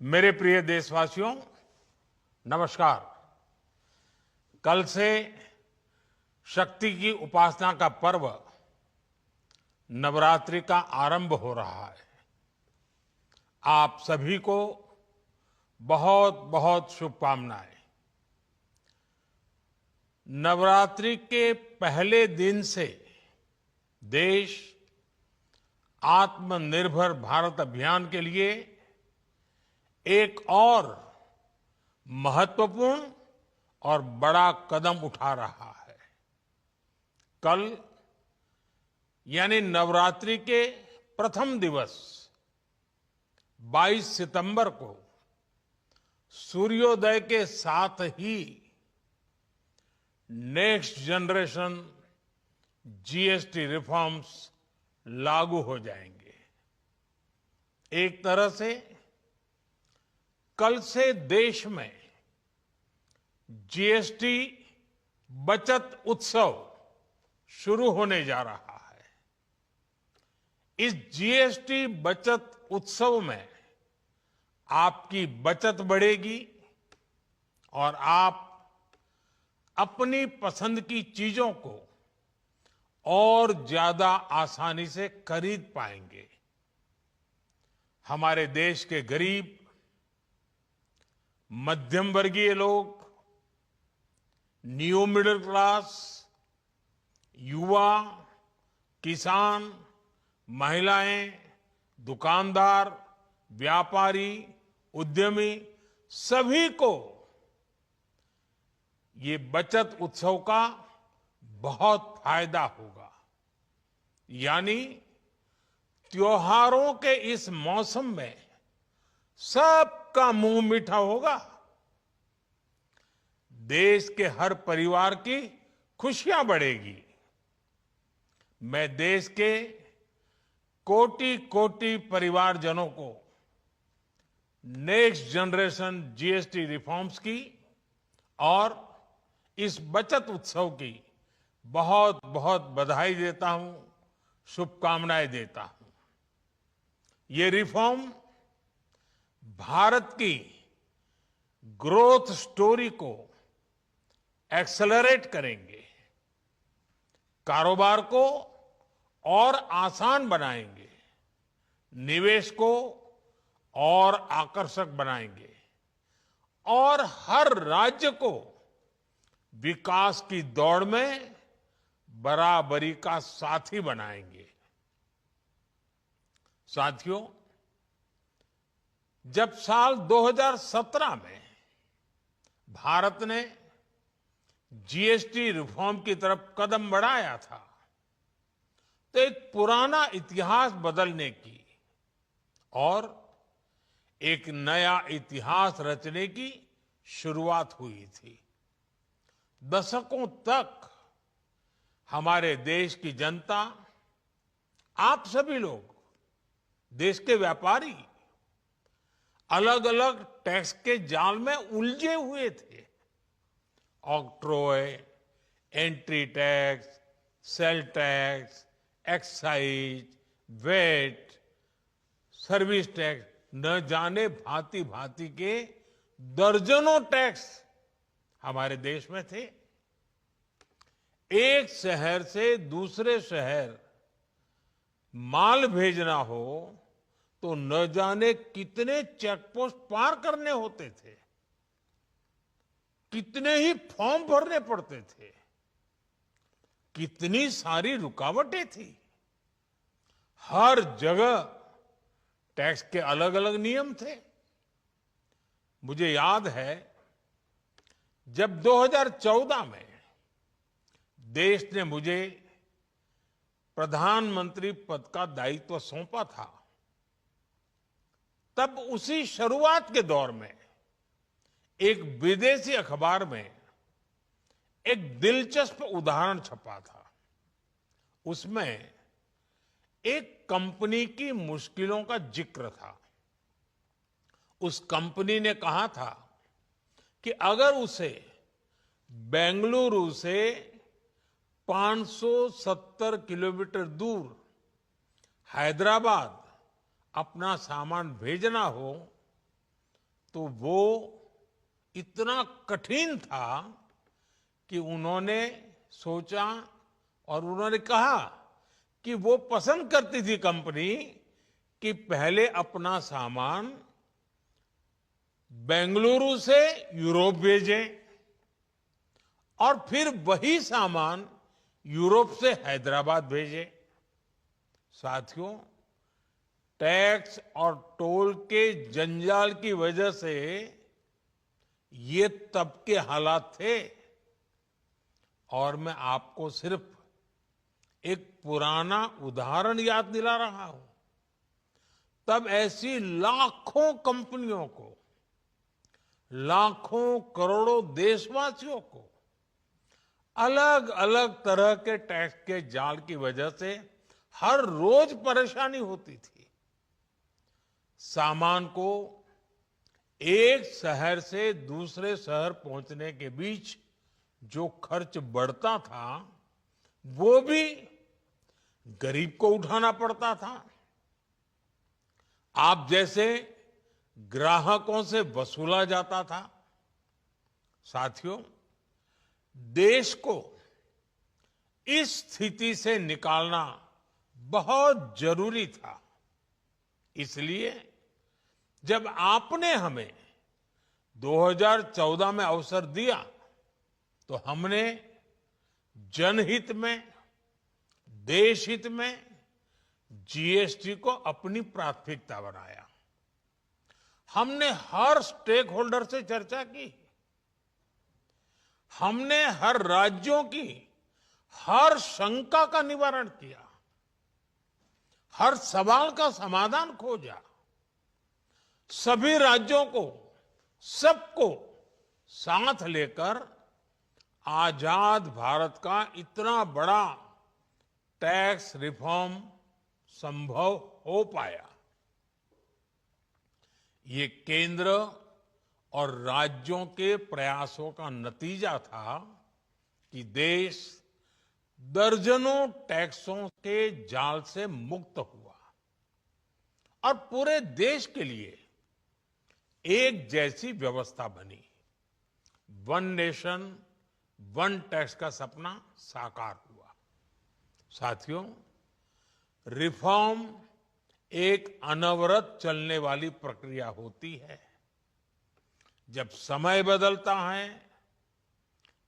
मेरे प्रिय देशवासियों, नमस्कार। कल से शक्ति की उपासना का पर्व नवरात्रि का आरंभ हो रहा है। आप सभी को बहुत बहुत शुभकामनाएं। नवरात्रि के पहले दिन से देश आत्मनिर्भर भारत अभियान के लिए एक और महत्वपूर्ण और बड़ा कदम उठा रहा है। कल यानी नवरात्रि के प्रथम दिवस 22 सितंबर को सूर्योदय के साथ ही नेक्स्ट जनरेशन जीएसटी रिफॉर्म्स लागू हो जाएंगे। एक तरह से कल से देश में जीएसटी बचत उत्सव शुरू होने जा रहा है। इस जीएसटी बचत उत्सव में आपकी बचत बढ़ेगी और आप अपनी पसंद की चीजों को और ज्यादा आसानी से खरीद पाएंगे। हमारे देश के गरीब, मध्यम वर्गीय लोग, न्यू मिडिल क्लास, युवा, किसान, महिलाएं, दुकानदार, व्यापारी, उद्यमी, सभी को ये बचत उत्सव का बहुत फायदा होगा। यानी त्योहारों के इस मौसम में सबका मुंह मीठा होगा। देश के हर परिवार की खुशियां बढ़ेगी। मैं देश के कोटि कोटि परिवारजनों को नेक्स्ट जनरेशन जीएसटी रिफॉर्म्स की और इस बचत उत्सव की बहुत बहुत बधाई देता हूं, शुभकामनाएं देता हूं। ये रिफॉर्म भारत की ग्रोथ स्टोरी को एक्सेलरेट करेंगे, कारोबार को और आसान बनाएंगे, निवेश को और आकर्षक बनाएंगे और हर राज्य को विकास की दौड़ में बराबरी का साथी बनाएंगे। साथियों, जब साल 2017 में भारत ने जीएसटी रिफॉर्म की तरफ कदम बढ़ाया था, तो एक पुराना इतिहास बदलने की और एक नया इतिहास रचने की शुरुआत हुई थी। दशकों तक हमारे देश की जनता, आप सभी लोग, देश के व्यापारी अलग अलग टैक्स के जाल में उलझे हुए थे। Octroi, entry tax, sale tax, excise, VAT, service tax, न जाने भांति भांति के दर्जनों टैक्स हमारे देश में थे। एक शहर से दूसरे शहर माल भेजना हो तो न जाने कितने चेकपोस्ट पार करने होते थे, कितने ही फॉर्म भरने पड़ते थे, कितनी सारी रुकावटें थी। हर जगह टैक्स के अलग अलग नियम थे। मुझे याद है, जब 2014 में देश ने मुझे प्रधानमंत्री पद का दायित्व सौंपा था, तब उसी शुरुआत के दौर में एक विदेशी अखबार में एक दिलचस्प उदाहरण छपा था। उसमें एक कंपनी की मुश्किलों का जिक्र था। उस कंपनी ने कहा था कि अगर उसे बेंगलुरु से 570 किलोमीटर दूर हैदराबाद अपना सामान भेजना हो तो वो इतना कठिन था कि उन्होंने सोचा और उन्होंने कहा कि वो पसंद करती थी कंपनी कि पहले अपना सामान बेंगलुरु से यूरोप भेजें और फिर वही सामान यूरोप से हैदराबाद भेजें। साथियों, टैक्स और टोल के जंजाल की वजह से ये तब के हालात थे। और मैं आपको सिर्फ एक पुराना उदाहरण याद दिला रहा हूं। तब ऐसी लाखों कंपनियों को, लाखों करोड़ों देशवासियों को अलग अलग तरह के टैक्स के जाल की वजह से हर रोज परेशानी होती थी। सामान को एक शहर से दूसरे शहर पहुंचने के बीच जो खर्च बढ़ता था वो भी गरीब को उठाना पड़ता था। आप जैसे ग्राहकों से वसूला जाता था। साथियों, देश को इस स्थिति से निकालना बहुत जरूरी था। इसलिए जब आपने हमें 2014 में अवसर दिया तो हमने जनहित में, देश हित में जीएसटी को अपनी प्राथमिकता बनाया। हमने हर स्टेक होल्डर से चर्चा की। हमने हर राज्यों की हर शंका का निवारण किया, हर सवाल का समाधान खोजा। सभी राज्यों को, सबको साथ लेकर आजाद भारत का इतना बड़ा टैक्स रिफॉर्म संभव हो पाया। ये केंद्र और राज्यों के प्रयासों का नतीजा था कि देश दर्जनों टैक्सों के जाल से मुक्त हुआ और पूरे देश के लिए एक जैसी व्यवस्था बनी। वन नेशन वन टैक्स का सपना साकार हुआ। साथियों, रिफॉर्म एक अनवरत चलने वाली प्रक्रिया होती है। जब समय बदलता है,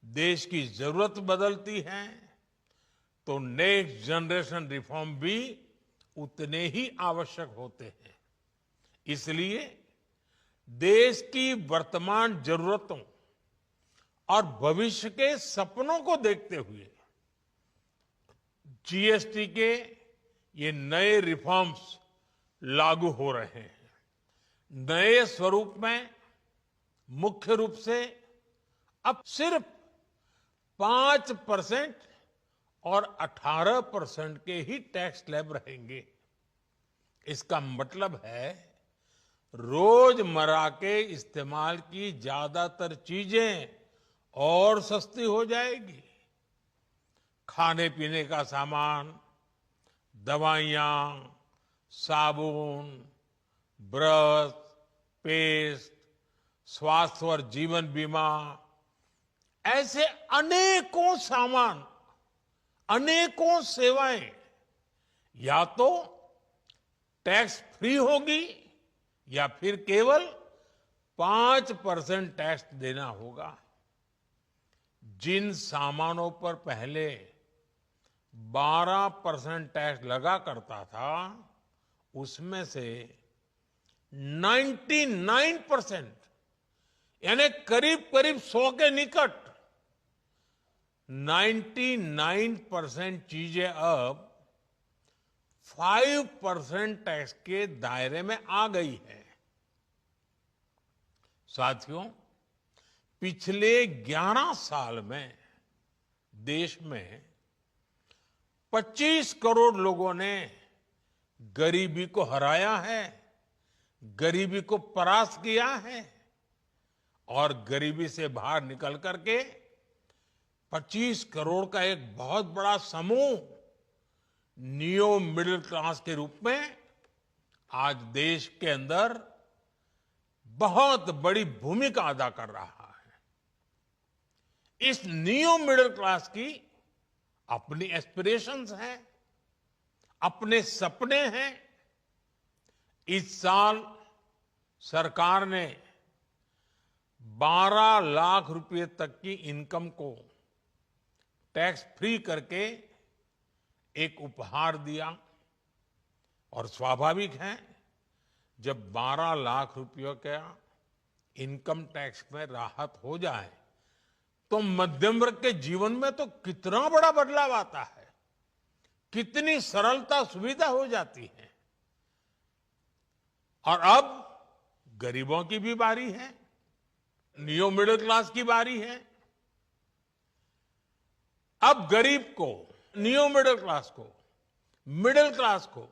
देश की जरूरत बदलती है, तो नेक्स्ट जनरेशन रिफॉर्म भी उतने ही आवश्यक होते हैं। इसलिए देश की वर्तमान जरूरतों और भविष्य के सपनों को देखते हुए जीएसटी के ये नए रिफॉर्म्स लागू हो रहे हैं। नए स्वरूप में मुख्य रूप से अब सिर्फ 5% और 18% के ही टैक्स स्लैब रहेंगे। इसका मतलब है रोजमर्रा के इस्तेमाल की ज्यादातर चीजें और सस्ती हो जाएगी। खाने पीने का सामान, दवाइयां, साबुन, ब्रश, पेस्ट, स्वास्थ्य और जीवन बीमा, ऐसे अनेकों सामान, अनेकों सेवाएं या तो टैक्स फ्री होगी या फिर केवल 5% टैक्स देना होगा। जिन सामानों पर पहले 12% टैक्स लगा करता था, उसमें से 99% यानी करीब करीब 100 के निकट 99% चीजें अब 5% टैक्स के दायरे में आ गई है। साथियों, पिछले 11 साल में देश में 25 करोड़ लोगों ने गरीबी को हराया है, गरीबी को परास्त किया है और गरीबी से बाहर निकल करके 25 करोड़ का एक बहुत बड़ा समूह नियो मिडिल क्लास के रूप में आज देश के अंदर बहुत बड़ी भूमिका अदा कर रहा है। इस न्यू मिडिल क्लास की अपनी एस्पिरेशंस हैं, अपने सपने हैं। इस साल सरकार ने 12 लाख रुपए तक की इनकम को टैक्स फ्री करके एक उपहार दिया। और स्वाभाविक है, जब 12 लाख रुपयों का इनकम टैक्स में राहत हो जाए तो मध्यम वर्ग के जीवन में तो कितना बड़ा बदलाव आता है, कितनी सरलता सुविधा हो जाती है। और अब गरीबों की भी बारी है, न्यू मिडिल क्लास की बारी है। अब गरीब को, न्यू मिडिल क्लास को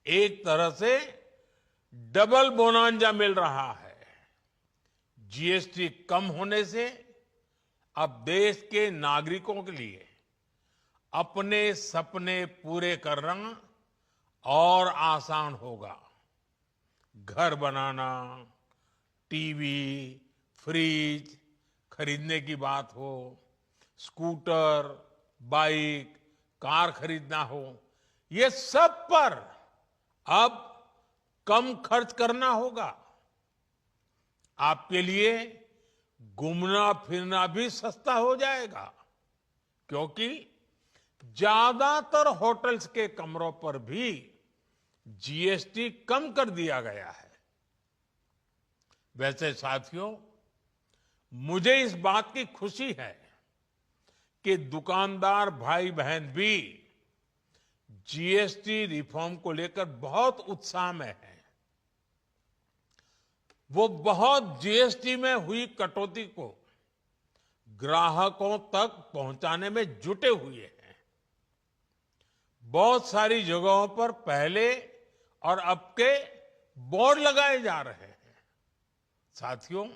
एक तरह से डबल बोनांजा मिल रहा है। जीएसटी कम होने से अब देश के नागरिकों के लिए अपने सपने पूरे करना और आसान होगा। घर बनाना, टीवी, फ्रिज खरीदने की बात हो, स्कूटर, बाइक, कार खरीदना हो, ये सब पर अब कम खर्च करना होगा। आपके लिए घूमना फिरना भी सस्ता हो जाएगा, क्योंकि ज्यादातर होटल्स के कमरों पर भी जीएसटी कम कर दिया गया है। वैसे साथियों, मुझे इस बात की खुशी है कि दुकानदार भाई बहन भी जीएसटी रिफॉर्म को लेकर बहुत उत्साह में हैं। वो बहुत जीएसटी में हुई कटौती को ग्राहकों तक पहुंचाने में जुटे हुए हैं। बहुत सारी जगहों पर पहले और अब के बोर्ड लगाए जा रहे हैं। साथियों,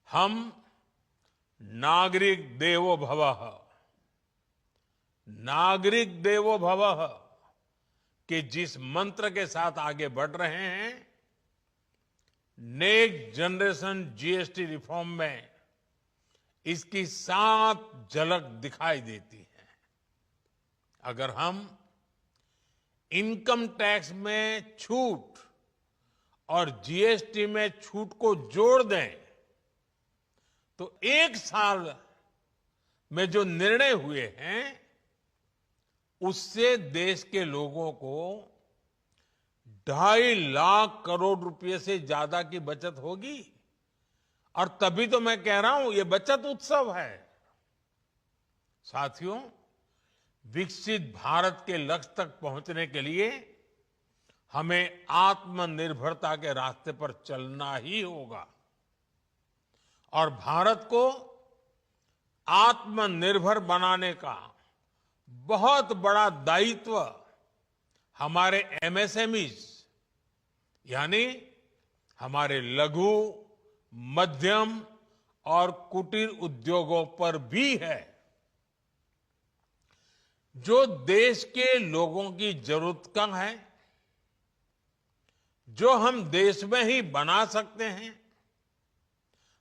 हम नागरिक देवो भवः, नागरिक देवो भवः के जिस मंत्र के साथ आगे बढ़ रहे हैं, नेक्स्ट जनरेशन जीएसटी रिफॉर्म में इसकी साफ झलक दिखाई देती है। अगर हम इनकम टैक्स में छूट और जीएसटी में छूट को जोड़ दें तो एक साल में जो निर्णय हुए हैं उससे देश के लोगों को 2.5 लाख करोड़ रुपए से ज्यादा की बचत होगी। और तभी तो मैं कह रहा हूं, ये बचत उत्सव है। साथियों, विकसित भारत के लक्ष्य तक पहुंचने के लिए हमें आत्मनिर्भरता के रास्ते पर चलना ही होगा। और भारत को आत्मनिर्भर बनाने का बहुत बड़ा दायित्व हमारे एमएसएमईज यानी हमारे लघु, मध्यम और कुटीर उद्योगों पर भी है, जो देश के लोगों की जरूरत का है, जो हम देश में ही बना सकते हैं,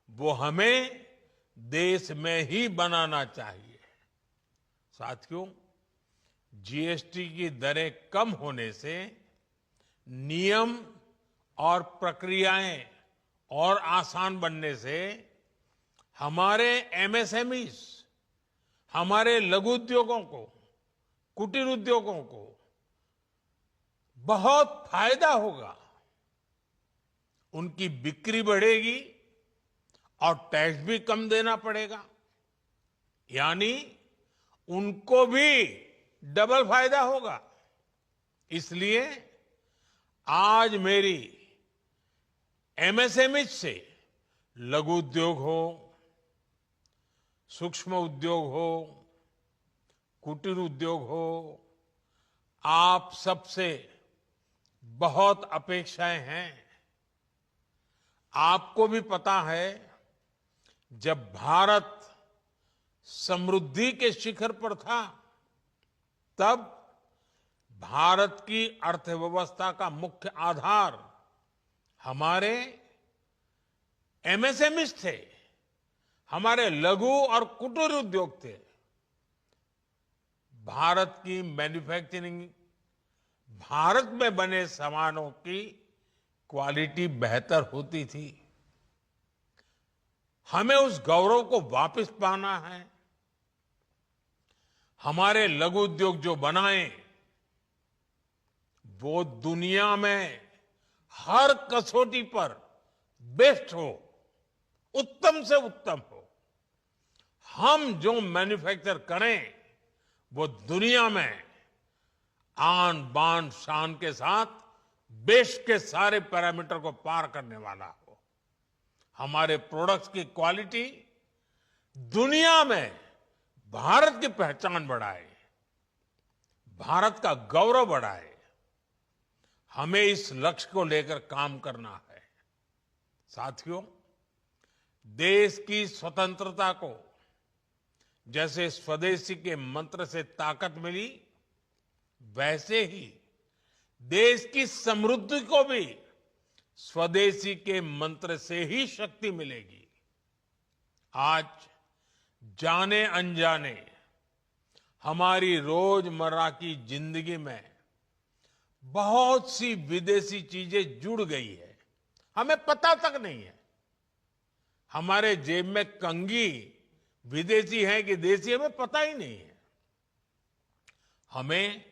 वो हमें देश में ही बनाना चाहिए। साथियों, जीएसटी की दरें कम होने से नियम और प्रक्रियाएं और आसान बनने से हमारे एमएसएमईज, हमारे लघु उद्योगों को, कुटीर उद्योगों को बहुत फायदा होगा। उनकी बिक्री बढ़ेगी और टैक्स भी कम देना पड़ेगा, यानी उनको भी डबल फायदा होगा। इसलिए आज मेरी एमएसएमई से लघु उद्योग हो, सूक्ष्म उद्योग हो, कुटीर उद्योग हो, आप सबसे बहुत अपेक्षाएं हैं। आपको भी पता है, जब भारत समृद्धि के शिखर पर था, तब भारत की अर्थव्यवस्था का मुख्य आधार हमारे एमएसएमईज थे, हमारे लघु और कुटीर उद्योग थे। भारत की मैन्युफैक्चरिंग, भारत में बने सामानों की क्वालिटी बेहतर होती थी। हमें उस गौरव को वापस पाना है। हमारे लघु उद्योग जो बनाए वो दुनिया में हर कसौटी पर बेस्ट हो, उत्तम से उत्तम हो। हम जो मैन्युफैक्चर करें वो दुनिया में आन बान शान के साथ बेस्ट के सारे पैरामीटर को पार करने वाला हो। हमारे प्रोडक्ट्स की क्वालिटी दुनिया में भारत की पहचान बढ़ाए, भारत का गौरव बढ़ाए। हमें इस लक्ष्य को लेकर काम करना है। साथियों, देश की स्वतंत्रता को जैसे स्वदेशी के मंत्र से ताकत मिली, वैसे ही देश की समृद्धि को भी स्वदेशी के मंत्र से ही शक्ति मिलेगी। आज जाने अनजाने हमारी रोजमर्रा की जिंदगी में बहुत सी विदेशी चीजें जुड़ गई है, हमें पता तक नहीं है। हमारे जेब में कंघी विदेशी है कि देसी, हमें पता ही नहीं है। हमें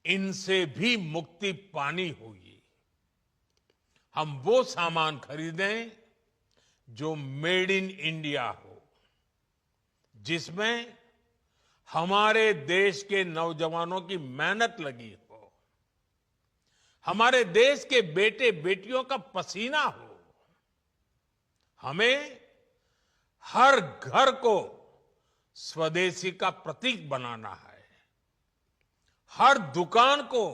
इनसे भी मुक्ति पानी होगी। हम वो सामान खरीदें जो मेड इन इंडिया हो, जिसमें हमारे देश के नौजवानों की मेहनत लगी हो, हमारे देश के बेटे बेटियों का पसीना हो। हमें हर घर को स्वदेशी का प्रतीक बनाना है, हर दुकान को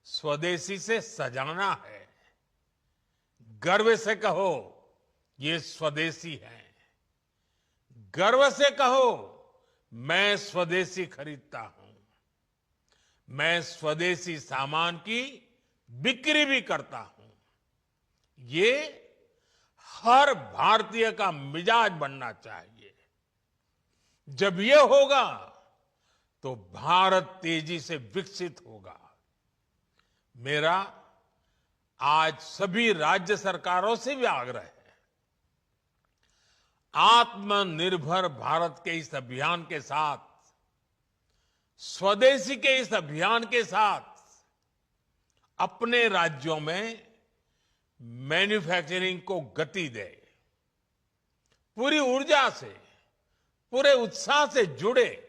स्वदेशी से सजाना है। गर्व से कहो ये स्वदेशी है, गर्व से कहो मैं स्वदेशी खरीदता हूं, मैं स्वदेशी सामान की बिक्री भी करता हूं। ये हर भारतीय का मिजाज बनना चाहिए। जब ये होगा तो भारत तेजी से विकसित होगा। मेरा आज सभी राज्य सरकारों से भी आग्रह है, आत्मनिर्भर भारत के इस अभियान के साथ, स्वदेशी के इस अभियान के साथ अपने राज्यों में मैन्युफैक्चरिंग को गति दे, पूरी ऊर्जा से, पूरे उत्साह से जुड़े,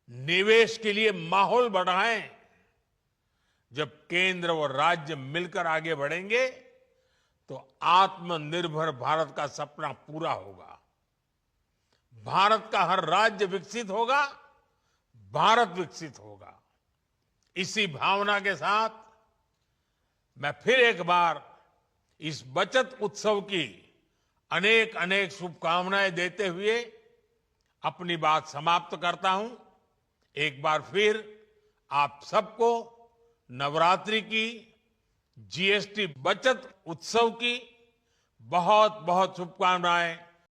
निवेश के लिए माहौल बढ़ाएं। जब केंद्र और राज्य मिलकर आगे बढ़ेंगे तो आत्मनिर्भर भारत का सपना पूरा होगा। भारत का हर राज्य विकसित होगा, भारत विकसित होगा। इसी भावना के साथ मैं फिर एक बार इस बचत उत्सव की अनेक अनेक शुभकामनाएं देते हुए अपनी बात समाप्त करता हूं। एक बार फिर आप सबको नवरात्रि की, जीएसटी बचत उत्सव की बहुत बहुत शुभकामनाएं।